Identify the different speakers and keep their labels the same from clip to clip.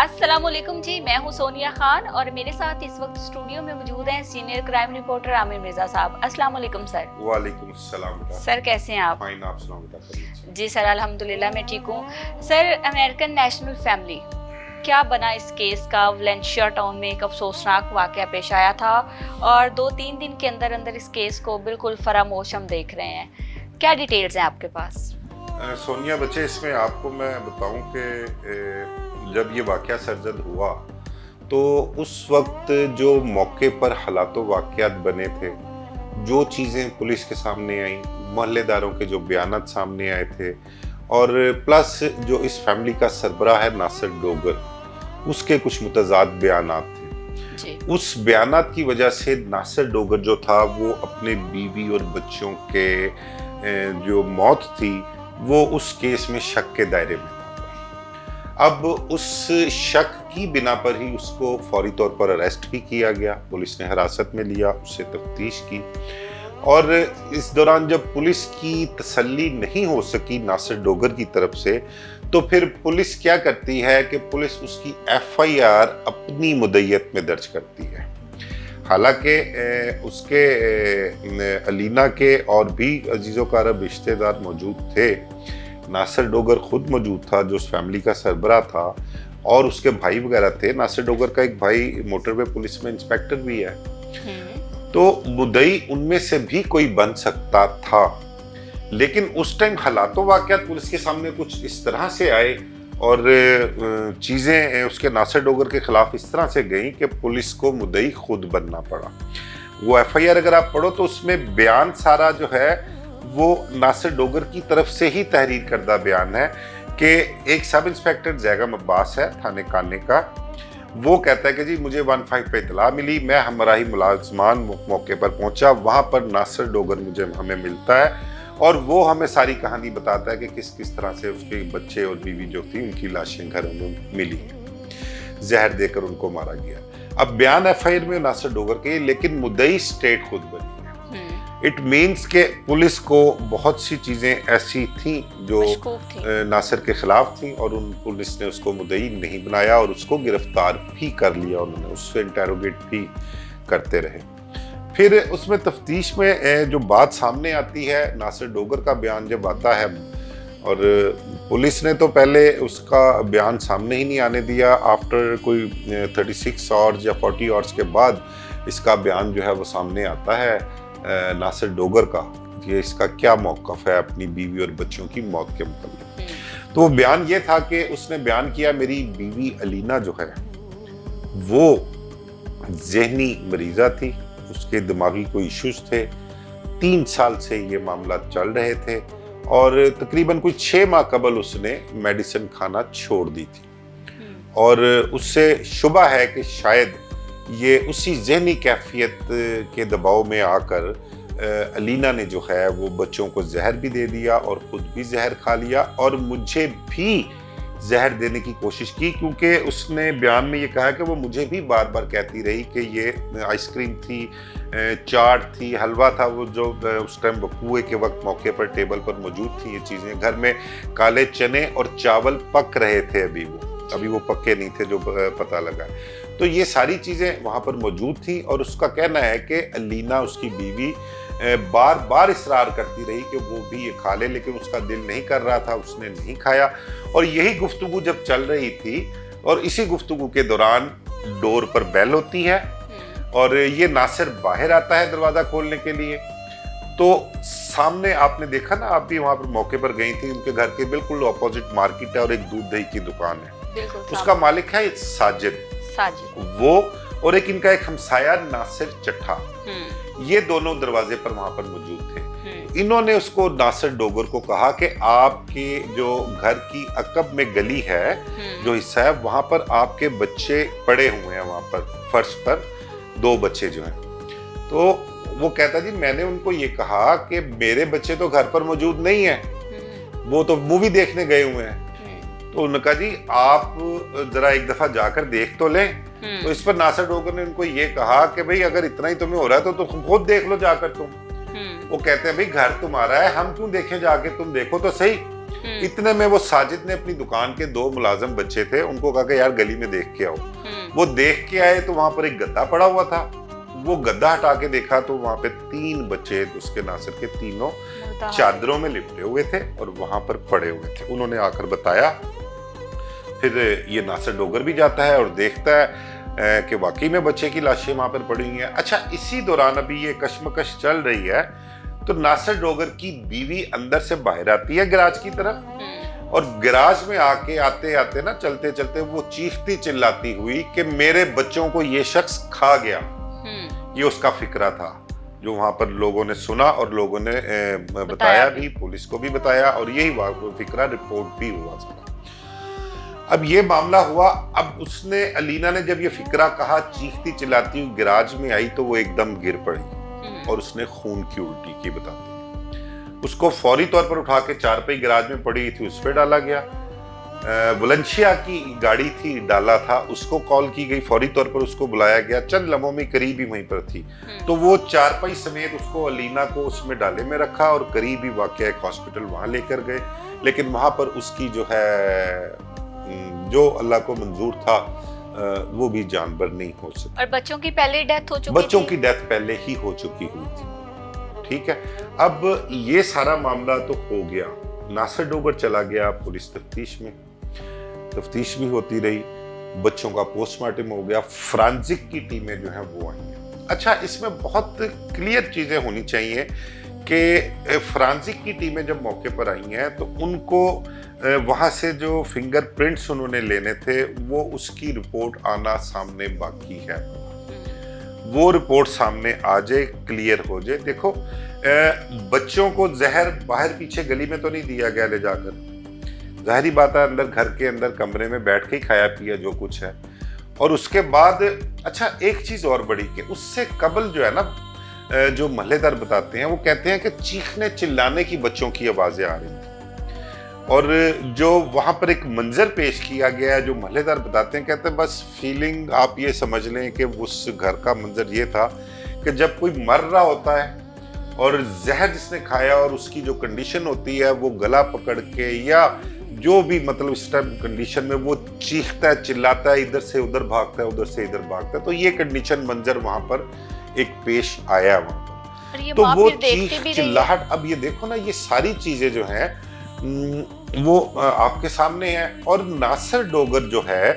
Speaker 1: अस्सलामुअलैकुम जी, मैं हूं सोनिया खान और मेरे साथ इस वक्त स्टूडियो में मौजूद हैं senior crime reporter Aamir Mirza साहब। अस्सलामुअलैकुम सर।
Speaker 2: वालेकुम अस्सलाम।
Speaker 1: सर कैसे हैं आप?
Speaker 2: फाइन, आप सुनाओ बेटा।
Speaker 1: जी सर, अल्हम्दुलिल्लाह मैं ठीक हूं। सर, अमेरिकन नेशनल फैमिली क्या बना इस केस का? वलेंशिया टाउन में एक अफसोसनाक वाकया पेश आया था और 2-3 दिन के अंदर अंदर इस केस को बिल्कुल फरामोश हम देख रहे हैं। क्या डिटेल्स हैं आपके पास?
Speaker 2: सोनिया बच्चे, इसमें आपको मैं बताऊं कि जब ये वाकया सरजद हुआ तो उस वक्त जो मौके पर हालातों वाकयात बने थे, जो चीज़ें पुलिस के सामने आई, मोहल्लेदारों के जो बयानात सामने आए थे और प्लस जो इस फैमिली का सरबराह है नासिर डोगर, उसके कुछ मुतज़ाद बयानात थे
Speaker 1: जी।
Speaker 2: उस बयानात की वजह से नासिर डोगर जो था वो अपने बीवी और बच्चों के जो मौत थी वो उस केस में शक के दायरे में था। अब उस शक की बिना पर ही उसको फौरी तौर पर अरेस्ट भी किया गया, पुलिस ने हिरासत में लिया, उससे तफ्तीश की और इस दौरान जब पुलिस की तसल्ली नहीं हो सकी नासिर डोगर की तरफ से, तो फिर पुलिस क्या करती है कि पुलिस उसकी FIR अपनी मुद्दत में दर्ज करती है। हालांकि उसके अलीना के और भी अजीज़ो कारब रिश्तेदार मौजूद थे, नासिर डोगर खुद मौजूद था जो उस फैमिली का सरबराह था और उसके भाई वगैरह थे। नासिर डोगर का एक भाई मोटरवे पुलिस में इंस्पेक्टर भी है, तो मुद्दई उनमें से भी कोई बन सकता था। लेकिन उस टाइम हालातों वाकयात पुलिस के सामने कुछ इस तरह से आए और चीज़ें उसके नासिर डोगर के खिलाफ इस तरह से गई कि पुलिस को मुद्दई खुद बनना पड़ा। वो FIR अगर आप पढ़ो तो उसमें बयान सारा जो है वो नासिर डोगर की तरफ से ही तहरीर करदा बयान है कि एक सब इंस्पेक्टर जैगम अब्बास है थाने काने का, वो कहता है कि जी मुझे 15 पे इतला मिली, मैं हमारा ही मुलाजमान मौके पर पहुंचा, वहां पर नासिर डोगर हमें मिलता है और वो हमें सारी कहानी बताता है कि किस किस तरह से उसके बच्चे और बीवी जो थी उनकी लाशें घरों में मिली, जहर देकर उनको मारा गया। अब बयान FIR में नासिर डोगर के, लेकिन मुद्दई स्टेट खुद बनी है। इट मीन्स के पुलिस को बहुत सी चीज़ें ऐसी थी जो नासिर के खिलाफ थी और उन पुलिस ने उसको मुद्दई नहीं बनाया और उसको गिरफ्तार भी कर लिया, उन्होंने उससे इंटेरोगेट भी करते रहे। फिर उसमें तफ्तीश में जो बात सामने आती है, नासिर डोगर का बयान जब आता है और पुलिस ने तो पहले उसका बयान सामने ही नहीं आने दिया, आफ्टर कोई 36 आवर्स या 40 आवर्स के बाद इसका बयान जो है वो सामने आता है नासिर डोगर का, ये इसका क्या मौक़िफ़ है अपनी बीवी और बच्चों की मौत के मुताबिक। तो वो बयान ये था कि उसने बयान किया मेरी बीवी अलीना जो है वो ज़हनी मरीज़ा थी, उसके दिमागी कोई इश्यूज थे, 3 साल से ये मामला चल रहे थे और तकरीबन कोई 6 माह कबल उसने मेडिसिन खाना छोड़ दी थी और उससे शुबा है कि शायद ये उसी ज़हनी कैफियत के दबाव में आकर अलीना ने जो है वो बच्चों को जहर भी दे दिया और ख़ुद भी जहर खा लिया और मुझे भी जहर देने की कोशिश की, क्योंकि उसने बयान में ये कहा कि वो मुझे भी बार बार कहती रही कि ये आइसक्रीम थी, चाट थी, हलवा था, वो जो उस टाइम बकुए के वक्त मौके पर टेबल पर मौजूद थी ये चीज़ें। घर में काले चने और चावल पक रहे थे, अभी वो पक्के नहीं थे जो पता लगा। तो ये सारी चीज़ें वहाँ पर मौजूद थी और उसका कहना है कि अलीना उसकी बीवी बार बार इसरार करती रही कि वो भी ये खा ले, लेकिन उसका दिल नहीं कर रहा था, उसने नहीं खाया। और यही गुफ्तगू जब चल रही थी और इसी गुफ्तगू के दौरान डोर पर बेल होती है और ये नासिर बाहर आता है दरवाज़ा खोलने के लिए। तो सामने आपने देखा ना, आप भी वहाँ पर मौके पर गई थी, उनके घर के बिल्कुल अपोजिट मार्केट है और एक दूध दही की दुकान है, उसका मालिक है साजिद वो और एक इनका एक हमसाया नासिर चट्ठा, ये दोनों दरवाजे पर वहां पर मौजूद थे। इन्होंने उसको नासिर डोगर को कहा कि आपके जो घर की अकब में गली है जो हिस्सा है वहां पर आपके बच्चे पड़े हुए हैं, वहां पर फर्श पर 2 बच्चे जो हैं। तो वो कहता जी मैंने उनको ये कहा कि मेरे बच्चे तो घर पर मौजूद नहीं है, वो तो मूवी देखने गए हुए हैं। तो उन्होंने कहा जी आप जरा एक दफा जाकर देख तो लें। तो इस पर नासिर डोगर ने उनको ये कहा कि भाई अगर इतना ही तुम्हें हो रहा है तो तुम खुद देख लो जाकर तुम। वो कहते हैं भाई घर तुम्हारा है, हम क्यों देखें जाके, तुम देखो तो सही। इतने में वो साजिद ने अपनी दुकान के 2 मुलाजिम बच्चे थे, उनको कहा कि यार गली में देख के आओ। वो देख के आए तो वहां पर एक गद्दा पड़ा हुआ था। वो गद्दा हटा के देखा तो वहां पे 3 बच्चे उसके नासिर के तीनों चादरों में लिपटे हुए थे और वहां पर पड़े हुए थे। उन्होंने आकर बताया। फिर ये नासिर डोगर भी जाता है और देखता है कि वाकई में बच्चे की लाशें वहां पर पड़ी हुई हैं। अच्छा, इसी दौरान अभी ये कश्मकश चल रही है तो नासिर डोगर की बीवी अंदर से बाहर आती है गैराज की तरफ, और गैराज में आके आते आते ना चलते चलते वो चीखती चिल्लाती हुई कि मेरे बच्चों को ये शख्स खा गया। ये उसका फिक्रा था जो वहां पर लोगों ने सुना और लोगों ने बताया भी, पुलिस को भी बताया, और यही फिक्रा रिपोर्ट भी हुआ था। अब ये मामला हुआ। अब उसने, अलीना ने जब ये फिक्रा कहा, चीखती चिल्लाती हुई गैराज में आई तो वो एकदम गिर पड़ी और उसने खून की उल्टी की बताती है। उसको फौरी तौर पर उठा के 4 पहिया गैराज में पड़ी थी उस पर डाला गया। वलेंशिया की गाड़ी थी, डाला था, उसको कॉल की गई, फौरी तौर पर उसको बुलाया गया। चंद लम्हों में करीब ही वहीं पर थी तो वो 4 पहिया समेत उसको, अलीना को उसमें डाले में रखा और करीब ही वाकई एक हॉस्पिटल वहां लेकर गए। लेकिन वहां पर उसकी जो है, जो अल्लाह को मंजूर था, वो भी जानवर नहीं हो सका।
Speaker 1: और बच्चों की पहले डेथ हो चुकी
Speaker 2: बच्चों
Speaker 1: थी?
Speaker 2: की डेथ पहले ही हो चुकी हुई थी। ठीक है, अब ये सारा मामला तो हो गया। नासिर डोगर चला गया पुलिस तफ्तीश में, तफ्तीश भी होती रही, बच्चों का पोस्टमार्टम हो गया, फ्रांसिक की टीमें जो है वो आई हैं। अच्छा, इसमें बहुत क्लियर चीजें होनी चाहिए कि फ्रांसिक की टीमें जब मौके पर आई हैं तो उनको वहां से जो फिंगरप्रिंट्स उन्होंने लेने थे वो उसकी रिपोर्ट आना सामने बाकी है। वो रिपोर्ट सामने आ जाए, क्लियर हो जाए। देखो, बच्चों को जहर बाहर पीछे गली में तो नहीं दिया गया ले जाकर, जाहिर बात है अंदर घर के अंदर कमरे में बैठ के ही खाया पिया जो कुछ है। और उसके बाद अच्छा, एक चीज और बड़ी कि उससे कबल जो है ना, जो महल्लेदार बताते हैं, वो कहते हैं कि चीखने चिल्लाने की बच्चों की आवाजें आ रही थी। और जो वहां पर एक मंजर पेश किया गया है, जो महल्लेदार बताते हैं, कहते हैं बस फीलिंग आप ये समझ लें कि उस घर का मंजर ये था कि जब कोई मर रहा होता है और जहर जिसने खाया और उसकी जो कंडीशन होती है वो गला पकड़ के या जो भी मतलब इस टाइप कंडीशन में वो चीखता है, चिल्लाता है, इधर से उधर भागता है, उधर से इधर भागता है, तो ये कंडीशन मंजर वहां पर एक पेश आया वहां पर। तो वो चीख चिल्लाहट, अब ये देखो ना, ये सारी चीजें जो हैं वो आपके सामने है। और नासिर डोगर जो है,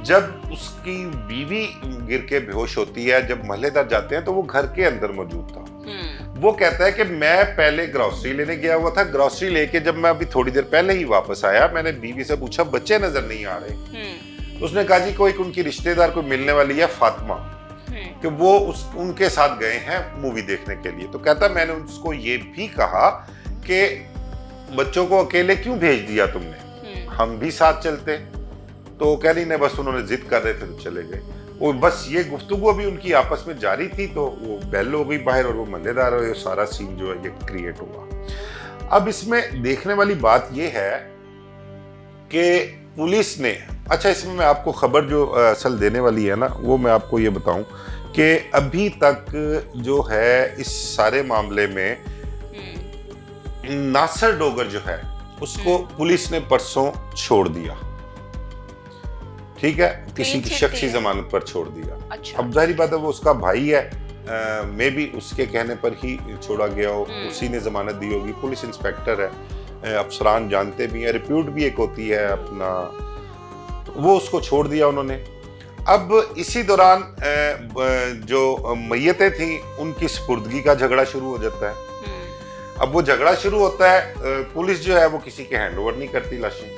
Speaker 2: जब उसकी बीवी गिर के बेहोश होती है, जब महल्लेदार जाते हैं तो वो घर के अंदर मौजूद था। वो कहता है कि मैं पहले ग्रोसरी लेने गया हुआ था, ग्रोसरी लेके जब मैं अभी थोड़ी देर पहले ही वापस आया, मैंने बीवी से पूछा बच्चे नजर नहीं आ रहे। उसने कहा जी कोई उनकी रिश्तेदार को मिलने वाली है फातिमा, कि वो उनके साथ गए हैं मूवी देखने के लिए। तो कहता मैंने उसको ये भी कहा कि बच्चों को अकेले क्यों भेज दिया तुमने, हम भी साथ चलते। तो कह रही ने बस उन्होंने जिद कर रहे थे तो चले गए। वो बस ये गुफ्तगू अभी उनकी आपस में जारी थी तो वो बेल हो गई बाहर और वो महल्लेदार और ये सारा सीन जो है ये क्रिएट हुआ। अब इसमें देखने वाली बात ये है कि पुलिस ने, अच्छा इसमें मैं आपको खबर जो असल देने वाली है ना, वो मैं आपको ये बताऊं कि अभी तक जो है इस सारे मामले में नासिर डोगर जो है उसको पुलिस ने परसों छोड़ दिया। ठीक है, किसी की शख्सी जमानत पर छोड़ दिया।
Speaker 1: अच्छा।
Speaker 2: अब जाहिर बात है वो उसका भाई है, मे भी उसके कहने पर ही छोड़ा गया हो, उसी ने जमानत दी होगी। पुलिस इंस्पेक्टर है, अफसरान जानते भी हैं, रिप्यूट भी एक होती है अपना, वो उसको छोड़ दिया उन्होंने। अब इसी दौरान जो मैयतें थी उनकी सुपुर्दगी का झगड़ा शुरू हो जाता है। अब वो झगड़ा शुरू होता है, पुलिस जो है वो किसी के हैंड ओवर नहीं करती लाशें।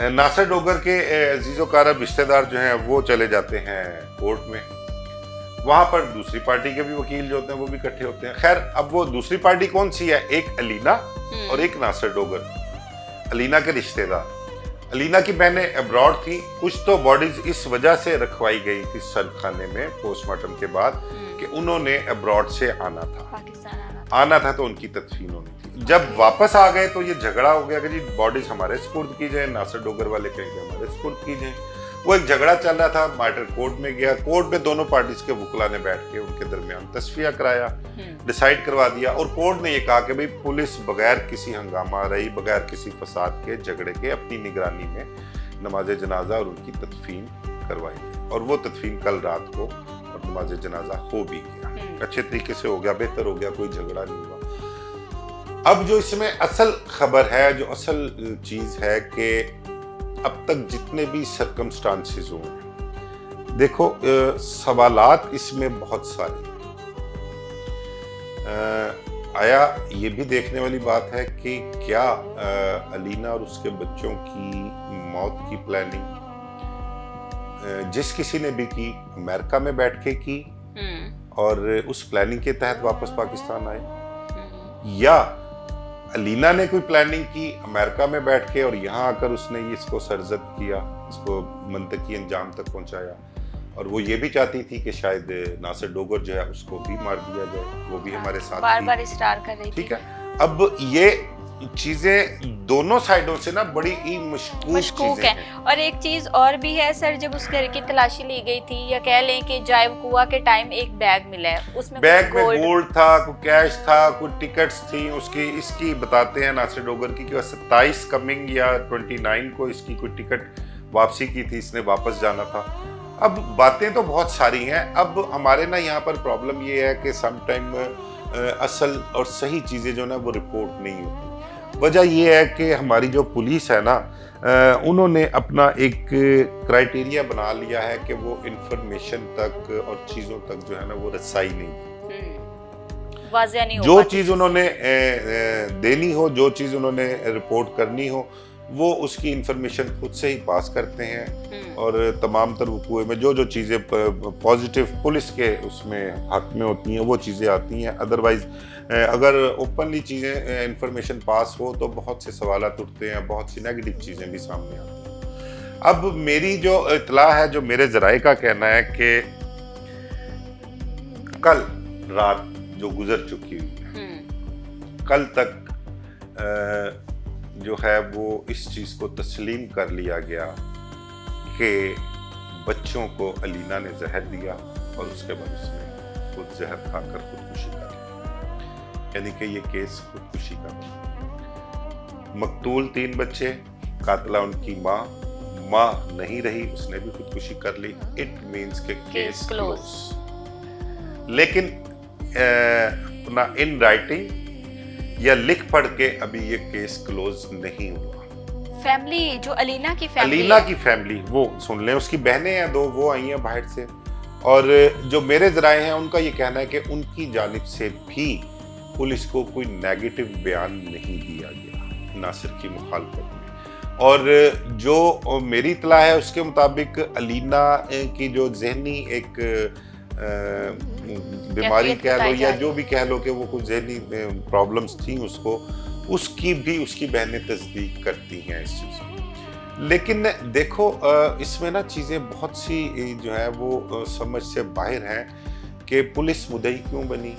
Speaker 2: नासिर डोगर के अजीजो कारब रिश्तेदार जो हैं वो चले जाते हैं कोर्ट में, वहां पर दूसरी पार्टी के भी वकील जो होते हैं वो भी इकट्ठे होते हैं। खैर, अब वो दूसरी पार्टी कौन सी है, एक अलीना और एक नासिर डोगर। अलीना के रिश्तेदार, अलीना की बहनें अब्रॉड थी, कुछ तो बॉडीज इस वजह से रखवाई गई थी सर्द खाने में पोस्टमार्टम के बाद कि उन्होंने अब्रॉड से आना था तो उनकी तदफीन होनी थी। जब वापस आ गए तो ये झगड़ा हो गया कि जी बॉडीज हमारे सुपुर्द की जाए, नासिर डोगर वाले कहेंगे हमारे सुपुर्द की जाए। वो एक झगड़ा चल रहा था, मैटर कोर्ट में गया, कोर्ट में दोनों पार्टीज के वकीला ने बैठ के उनके दरमियान तस्फिया कराया, डिसाइड करवा दिया, और कोर्ट ने ये कहा कि भाई पुलिस बगैर किसी हंगामा रही, बगैर किसी फसाद के, झगड़े के, अपनी निगरानी में नमाज जनाजा और उनकी तदफीन करवाई, और वो तदफीन कल रात को और नमाज जनाजा हो भी गया, अच्छे तरीके से हो गया, बेहतर हो गया, कोई झगड़ा नहीं हुआ। अब जो इसमें असल खबर है, जो असल चीज है कि अब तक जितने भी सर्कमस्टांसेस हुए, देखो सवालात इसमें बहुत सारे आया। ये भी देखने वाली बात है कि क्या अलीना और उसके बच्चों की मौत की प्लानिंग जिस किसी ने भी की, अमेरिका में बैठ के की और उस प्लानिंग के तहत वापस पाकिस्तान आए, या अलीना ने कोई प्लानिंग की अमेरिका में बैठ के और यहाँ आकर उसने इसको सरजद किया, इसको मंतकी अंजाम तक पहुंचाया, और वो ये भी चाहती थी कि शायद नासिर डोगर जो है उसको भी मार दिया जाए, वो भी हमारे साथ
Speaker 1: बार-बार इसरार कर रही थी।
Speaker 2: ठीक है, अब ये चीजें दोनों साइडों से ना बड़ी ही मशकूक
Speaker 1: है। और एक चीज और भी है सर, जब उस घर की तलाशी ली गई थी, या कह लें कि जायब कुआ के टाइम एक बैग मिला है, उसमें
Speaker 2: बैग में गोल्ड था, कोई कैश था, कोई टिकट्स थी उसकी। इसकी बताते हैं नासिर डोगर की कि 27 कमिंग या 29 को इसकी कोई टिकट वापसी की थी, इसने वापस जाना था। अब बातें तो बहुत सारी हैं। अब हमारे ना यहाँ पर प्रॉब्लम ये है कि समटाइम असल और सही चीज़ें जो ना वो रिपोर्ट नहीं होती। वजह ये है कि हमारी जो पुलिस है ना, उन्होंने अपना एक क्राइटेरिया बना लिया है कि वो इंफॉर्मेशन तक और चीज़ों तक जो है ना वो रसाई नहीं,
Speaker 1: वाज़ेह नहीं हो
Speaker 2: जो
Speaker 1: पाती।
Speaker 2: चीज़ उन्होंने देनी हो, जो चीज़ उन्होंने रिपोर्ट करनी हो, वो उसकी इंफॉर्मेशन खुद से ही पास करते हैं, और तमाम तर वकूए में जो जो चीज़ें पॉजिटिव पुलिस के उसमें हक में होती हैं वो चीज़ें आती हैं। अदरवाइज़ अगर ओपनली चीज़ें इंफॉर्मेशन पास हो तो बहुत से सवालात उठते हैं, बहुत सी नेगेटिव चीज़ें भी सामने आती हैं। अब मेरी जो इत्तला है, जो मेरे ज़राए का कहना है कि कल रात जो गुजर चुकी हुई है, कल तक जो है वो इस चीज़ को तस्लीम कर लिया गया कि बच्चों को अलीना ने जहर दिया और उसके बाद उसने खुद जहर खाकर खुदकुशी कर ली, यानी कि ये केस खुदकुशी का बना। मकतूल 3 बच्चे, कातला उनकी माँ नहीं रही, उसने भी खुदकुशी कर ली। इट मीन्स के केस क्लोज। लेकिन ना इन राइटिंग या लिख पढ़ के अभी ये केस क्लोज नहीं हुआ।
Speaker 1: फैमिली जो अलीना की
Speaker 2: फैमिली वो सुन लें, उसकी बहनें हैं 2, वो आई हैं बाहर से, और जो मेरे ज़राए हैं उनका ये कहना है कि उनकी जानिब से भी पुलिस को कोई नेगेटिव बयान नहीं दिया गया नासिर की मुखालफत में। और जो मेरी इत्तला है उसके मुताबिक अलीना की जो जहनी एक बीमारी कह लो या जो भी कह लो कि वो कुछ जहनी प्रॉब्लम्स थी उसको, उसकी भी उसकी बहनें तस्दीक करती हैं इस चीज़ को। लेकिन देखो इसमें ना चीज़ें बहुत सी जो है वो समझ से बाहर हैं कि पुलिस मुद्दई क्यों बनी,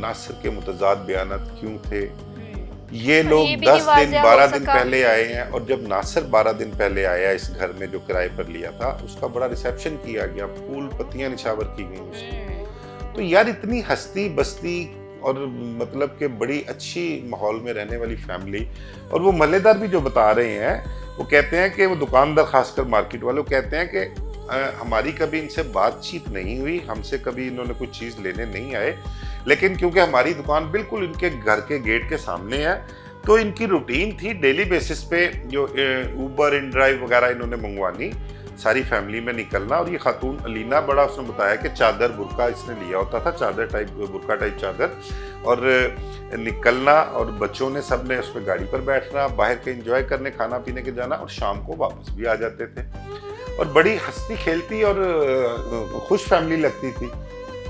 Speaker 2: नासिर के मुतज़ाद बयानात क्यों थे। ये लोग 10 दिन 12 दिन पहले आए हैं, और जब नासिर 12 दिन पहले आया इस घर में जो किराए पर लिया था, उसका बड़ा रिसेप्शन किया गया, फूल पत्तियां निछावर की गई उसको। तो यार इतनी हस्ती बस्ती और मतलब कि बड़ी अच्छी माहौल में रहने वाली फैमिली, और वो महल्लेदार भी जो बता रहे हैं, वो कहते हैं कि वो दुकानदार खासकर मार्केट वाले कहते हैं कि हमारी कभी इनसे बातचीत नहीं हुई, हमसे कभी इन्होंने कोई चीज़ लेने नहीं आए, लेकिन क्योंकि हमारी दुकान बिल्कुल इनके घर के गेट के सामने है, तो इनकी रूटीन थी डेली बेसिस पे जो ऊबर इन ड्राइव वगैरह इन्होंने मंगवानी, सारी फैमिली में निकलना। और ये खातून अलीना बड़ा उसने बताया कि चादर बुर्का इसने लिया होता था, चादर टाइप बुर्का टाइप चादर, और निकलना, और बच्चों ने सब ने उस पर गाड़ी पर बैठना, बाहर के एंजॉय करने, खाना पीने के जाना, और शाम को वापस भी आ जाते थे, और बड़ी हंसती खेलती और खुश फैमिली लगती थी।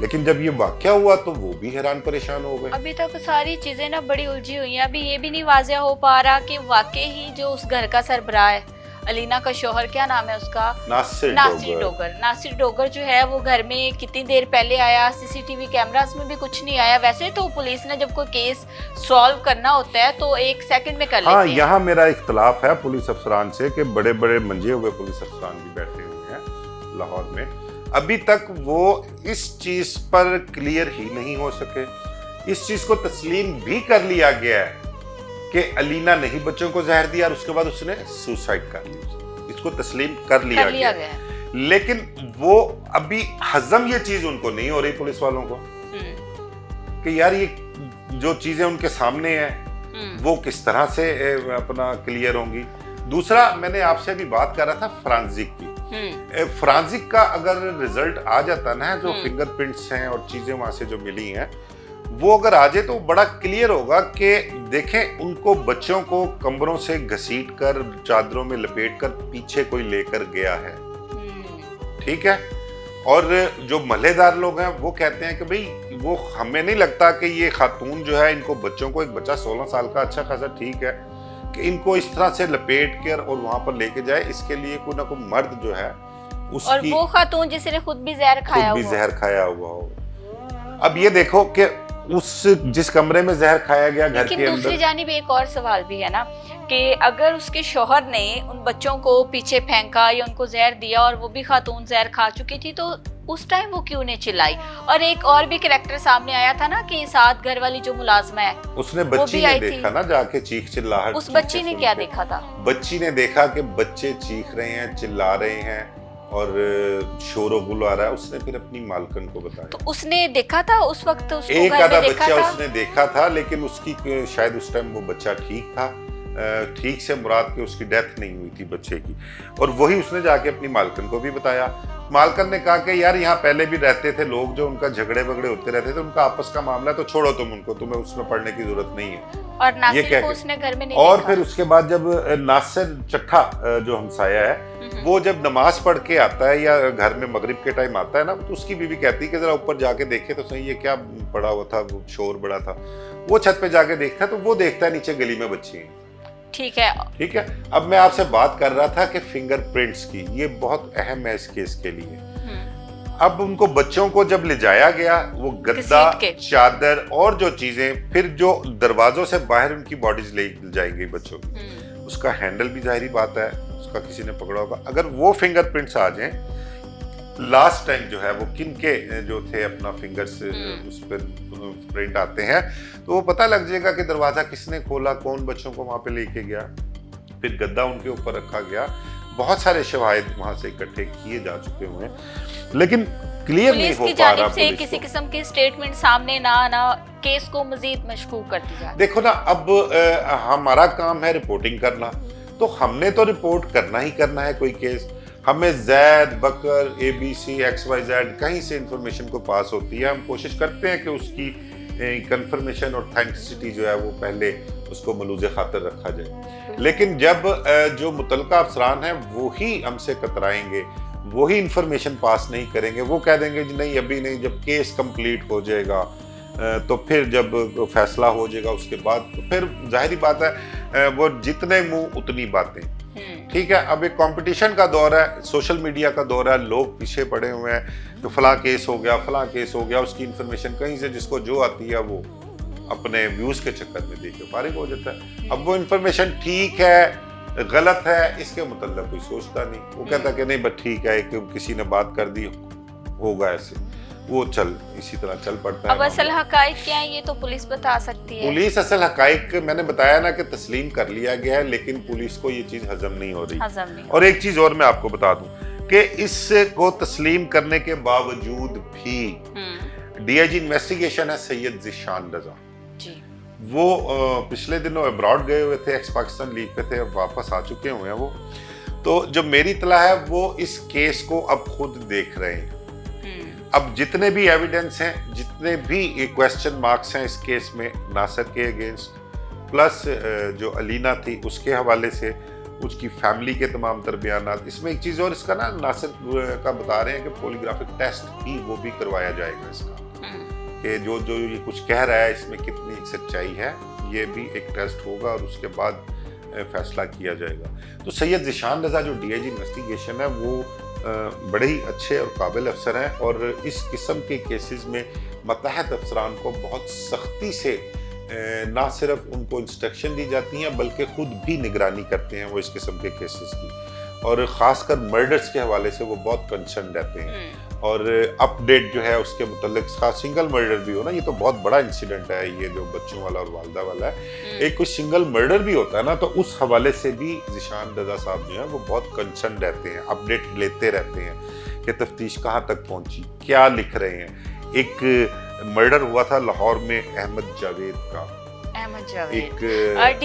Speaker 2: लेकिन जब ये वाकया हुआ तो वो भी हैरान परेशान हो गए।
Speaker 1: अभी तक सारी चीजें ना बड़ी उलझी हुई हैं। अभी ये भी नहीं वाज़ेह हो पा रहा कि वाकई ही जो उस घर का सरबराह है, अलीना का शौहर, क्या नाम है उसका,
Speaker 2: नासिर
Speaker 1: डोगर। नासिर डोगर जो है वो घर में कितनी देर पहले आया, सीसीटीवी कैमरास में भी कुछ नहीं आया। वैसे तो पुलिस ने जब कोई केस सॉल्व करना होता है तो 1 सेकंड में कर लेती है।
Speaker 2: हाँ, यहाँ मेरा इख्तलाफ है पुलिस अफसरान से कि बड़े बड़े मंजे हुए पुलिस अफसरान भी बैठे हुए हैं लाहौर में, अभी तक वो इस चीज पर क्लियर ही नहीं हो सके। इस चीज को तस्लीम भी कर लिया गया है कि अलीना ने ही बच्चों को जहर दिया और उसके बाद उसने सुसाइड कर ली। इसको तस्लीम कर लिया गया। लेकिन वो अभी हजम ये चीज उनको नहीं हो रही पुलिस वालों को कि यार ये जो चीजें उनके सामने है वो किस तरह से अपना क्लियर होंगी। दूसरा, मैंने आपसे अभी बात कर रहा था फोरेंसिक की। फोरेंसिक का अगर रिजल्ट आ जाता ना, जो फिंगरप्रिंट्स हैं और चीजें वहां से जो मिली हैं, वो अगर आ जाए तो बड़ा क्लियर होगा कि देखें उनको बच्चों को कमरों से घसीट कर चादरों में लपेट कर पीछे कोई लेकर गया है, ठीक है। और जो महल्लेदार लोग हैं वो कहते हैं कि भाई वो हमें नहीं लगता कि ये खातून जो है इनको बच्चों को, एक बच्चा 16 साल का अच्छा खासा ठीक है कि इनको इस तरह से लपेट कर और वहां पर लेके जाए, इसके लिए कोई ना कोई मर्द जो है उसकी,
Speaker 1: और वो खातून जिसने खुद भी जहर
Speaker 2: खाया हुआ हो। अब ये देखो कि उस जिस कमरे में जहर खाया गया घर के अंदर।
Speaker 1: दूसरी जानिब एक और सवाल भी है ना कि अगर उसके शौहर ने उन बच्चों को पीछे फेंका या उनको जहर दिया और वो भी खातून जहर खा चुकी थी, तो उस टाइम वो क्यों नहीं चिल्लाई? और एक और भी कैरेक्टर सामने आया था ना कि साथ घर वाली जो मुलाजमा है,
Speaker 2: उसने बच्ची ने देखा ना जाके चीख चिल्लाहट।
Speaker 1: उस बच्ची ने क्या देखा था?
Speaker 2: बच्ची ने देखा कि बच्चे चीख रहे हैं, चिल्ला रहे हैं और शोर गुल आ रहा है। उसने फिर अपनी मालकन को बताया।
Speaker 1: तो उसने देखा था उस वक्त? उसको
Speaker 2: एक आधा बच्चा
Speaker 1: था?
Speaker 2: उसने देखा था, लेकिन उसकी शायद उस टाइम वो बच्चा ठीक था। ठीक से मुराद के उसकी डेथ नहीं हुई थी बच्चे की, और वही उसने जाके अपनी मालकन को भी बताया। मालकन ने कहा कि यार यहाँ पहले भी रहते थे लोग जो उनका झगड़े बगड़े होते रहते थे, उनका आपस का मामला है, तो छोड़ो तुम उनको, तुम्हें उसमें पढ़ने की जरूरत नहीं है।
Speaker 1: और नासिर को उसने घर में नहीं
Speaker 2: और
Speaker 1: देखा।
Speaker 2: फिर उसके बाद जब नासिर चट्ठा जो हमसाया है, वो जब नमाज पढ़ के आता है या घर में मगरिब के टाइम आता है ना, तो उसकी बीवी कहती है कि जरा ऊपर जाके देखे तो सही, ये क्या पड़ा हुआ था, वो शोर बड़ा था। वो छत पे जाके देखता है तो वो देखता है नीचे गली में बच्ची हैं।
Speaker 1: ठीक है, ठीक है।
Speaker 2: अब मैं आपसे बात कर रहा था कि फिंगरप्रिंट्स की, ये बहुत अहम है इस केस के लिए। अब उनको बच्चों को जब ले जाया गया, वो गद्दा, चादर और जो चीजें, फिर जो दरवाजों से बाहर उनकी बॉडीज ले जाएंगी बच्चों की, उसका हैंडल भी जाहिर बात है उसका किसी ने पकड़ा होगा। अगर वो फिंगरप्रिंट्स आ जाएं, लास्ट टाइम जो है वो किन के जो थे अपना फिंगर्स उस पर प्रिंट आते हैं, तो वो पता लग जाएगा कि दरवाजा किसने खोला, कौन बच्चों को वहां पे लेके गया, फिर गद्दा उनके ऊपर रखा गया। बहुत सारे शवाहिद वहां से इकट्ठे किए जा चुके हुए हैं, लेकिन क्लियर नहीं हो पा रहा।
Speaker 1: से किसी किस्म के स्टेटमेंट सामने ना आना केस को मजीद मशकूक करती जा रही है।
Speaker 2: देखो ना, अब हमारा काम है रिपोर्टिंग करना, तो हमने तो रिपोर्ट करना ही करना है कोई केस। हमें जैद, बकर, ABC, XYZ कहीं से इंफॉर्मेशन को पास होती है, हम कोशिश करते हैं कि उसकी कंफर्मेशन और ऑथेंटिसिटी जो है वो पहले उसको मलूज़े खातर रखा जाए। लेकिन जब जो मुतलका अफसरान हैं वो ही हमसे कतराएंगे, वो ही इंफॉर्मेशन पास नहीं करेंगे, वो कह देंगे जी नहीं अभी नहीं, जब केस कंप्लीट हो जाएगा तो फिर जब फैसला हो जाएगा उसके बाद, तो फिर जाहिर बात है वो जितने मुंह उतनी बातें। ठीक है, अब एक कंपटीशन का दौर है, सोशल मीडिया का दौर है, लोग पीछे पड़े हुए हैं तो फलां केस हो गया, फलां केस हो गया, उसकी इन्फॉर्मेशन कहीं से जिसको जो आती है वो अपने व्यूज के चक्कर में देख के फारिग हो जाता है। अब वो इन्फॉर्मेशन ठीक है गलत है इसके मतलब कोई सोचता नहीं, वो कहता कि नहीं बस ठीक है कि किसी ने बात कर दी होगा ऐसे, वो चल इसी तरह चल पड़ता है।
Speaker 1: अब असल हकाइक क्या है ये तो पुलिस बता सकती है।
Speaker 2: पुलिस असल हकाइक मैंने बताया ना कि तस्लीम कर लिया गया है, लेकिन पुलिस को ये चीज हजम नहीं हो रही। और एक चीज और मैं आपको बता दूं कि इसको तस्लीम करने के बावजूद भी DIG इन्वेस्टिगेशन है सैयद ज़ीशान रजा जी, वो पिछले दिनों अब्रॉड गए हुए थे, एक्स पाकिस्तान लीग पे थे, अब वापस आ चुके हुए हैं वो। तो जो मेरी इत्तला है वो इस केस को अब खुद देख रहे हैं। अब जितने भी एविडेंस हैं, जितने भी क्वेश्चन मार्क्स हैं इस केस में नासिर के अगेंस्ट, प्लस जो अलीना थी उसके हवाले से, उसकी फैमिली के तमाम तर बयानात, इसमें एक चीज़ और इसका ना नासिर का बता रहे हैं कि पॉलीग्राफिक टेस्ट भी वो भी करवाया जाएगा इसका, कि जो ये कुछ कह रहा है इसमें कितनी सच्चाई है, ये भी एक टेस्ट होगा और उसके बाद फैसला किया जाएगा। तो सैयद ज़ीशान रज़ा जो डीआईजी इन्वेस्टिगेशन है वो बड़े ही अच्छे और काबिल अफसर हैं और इस किस्म के केसेस में मतहत अफसरान को बहुत सख्ती से ना सिर्फ उनको इंस्ट्रक्शन दी जाती हैं बल्कि खुद भी निगरानी करते हैं वो इस किस्म के केसेस की, और ख़ासकर मर्डर्स के हवाले से वो बहुत कंसर्न रहते हैं। और अपडेट जो है उसके मुतल्लिक, खास सिंगल मर्डर भी हो ना, ये तो बहुत बड़ा इंसिडेंट है ये जो बच्चों वाला और वालदा वाला है, एक कोई सिंगल मर्डर भी होता है ना, तो उस हवाले से भी ज़ीशान रज़ा साहब जो है वो बहुत कंसर्न रहते हैं, अपडेट लेते रहते हैं कि तफ्तीश कहाँ तक पहुँची, क्या लिख रहे हैं। एक मर्डर हुआ था लाहौर में अहमद जावेद का, एक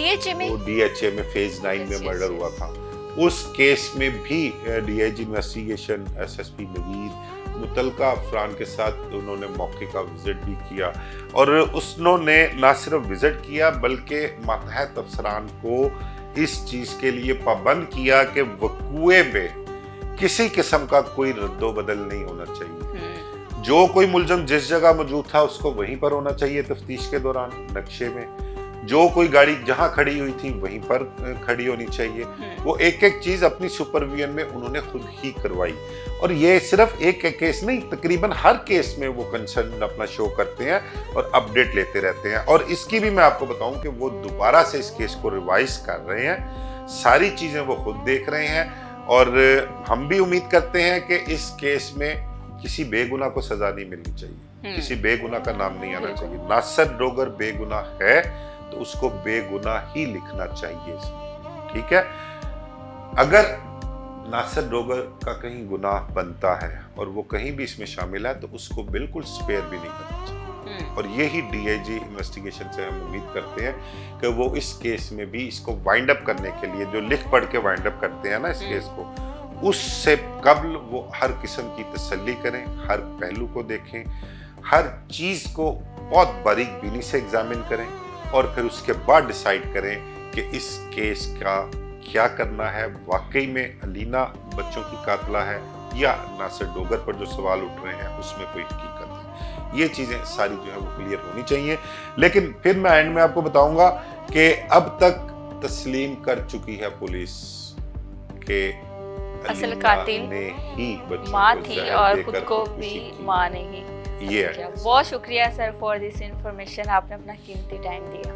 Speaker 2: डीएचए में फेज 9 में मर्डर हुआ था। उस केस में भी डीआईजी इन्वेस्टिगेशन एसएसपी नवीद मुतलका अफरान के साथ उन्होंने मौके का विजिट भी किया, और उन्होंने ना सिर्फ विजिट किया बल्कि मातहत अफसरान को इस चीज़ के लिए पाबंद किया कि वकूए में किसी किस्म का कोई रद्दो बदल नहीं होना चाहिए। जो कोई मुलजम जिस जगह मौजूद था उसको वहीं पर होना चाहिए तफ्तीश के दौरान नक्शे में, जो कोई गाड़ी जहां खड़ी हुई थी वहीं पर खड़ी होनी चाहिए। वो एक एक चीज अपनी सुपरविजन में उन्होंने खुद ही करवाई, और ये सिर्फ एक केस नहीं, तकरीबन हर केस में वो कंसर्न अपना शो करते हैं और अपडेट लेते रहते हैं। और इसकी भी मैं आपको बताऊं कि वो दोबारा से इस केस को रिवाइज कर रहे हैं, सारी चीजें वो खुद देख रहे हैं, और हम भी उम्मीद करते हैं कि इस केस में किसी बेगुनाह को सजा नहीं मिलनी चाहिए, किसी बेगुनाह का नाम नहीं आना चाहिए। नासिर डोगर बेगुनाह है तो उसको बेगुनाह ही लिखना चाहिए इसमें, ठीक है। अगर नासिर डोगर का कहीं गुनाह बनता है और वो कहीं भी इसमें शामिल है तो उसको बिल्कुल स्पेयर भी नहीं करना चाहिए, और यही डीआईजी इन्वेस्टिगेशन से हम उम्मीद करते हैं कि वो इस केस में भी इसको वाइंड अप करने के लिए, जो लिख पढ़ के वाइंड अप करते हैं ना इस केस को, उससे कबल वो हर किस्म की तसल्ली करें, हर पहलू को देखें, हर चीज को बहुत बारीक बीनी से एग्जामिन करें, और फिर उसके बाद डिसाइड करें कि इस केस का क्या करना है। वाकई में अलीना बच्चों की कातला है या नासिर डोगर पर जो सवाल उठ रहे हैं उसमें कोई हकीकत है, ये चीज़ें सारी जो है वो क्लियर होनी चाहिए। लेकिन फिर मैं एंड में आपको बताऊंगा कि अब तक तस्लीम कर चुकी है पुलिस के
Speaker 1: असल कातिल
Speaker 2: ने ही
Speaker 1: माँ थी और खुद को भी माँ ने ही।
Speaker 2: ये है।
Speaker 1: बहुत शुक्रिया सर फॉर दिस इंफॉर्मेशन, आपने अपना कीमती टाइम दिया।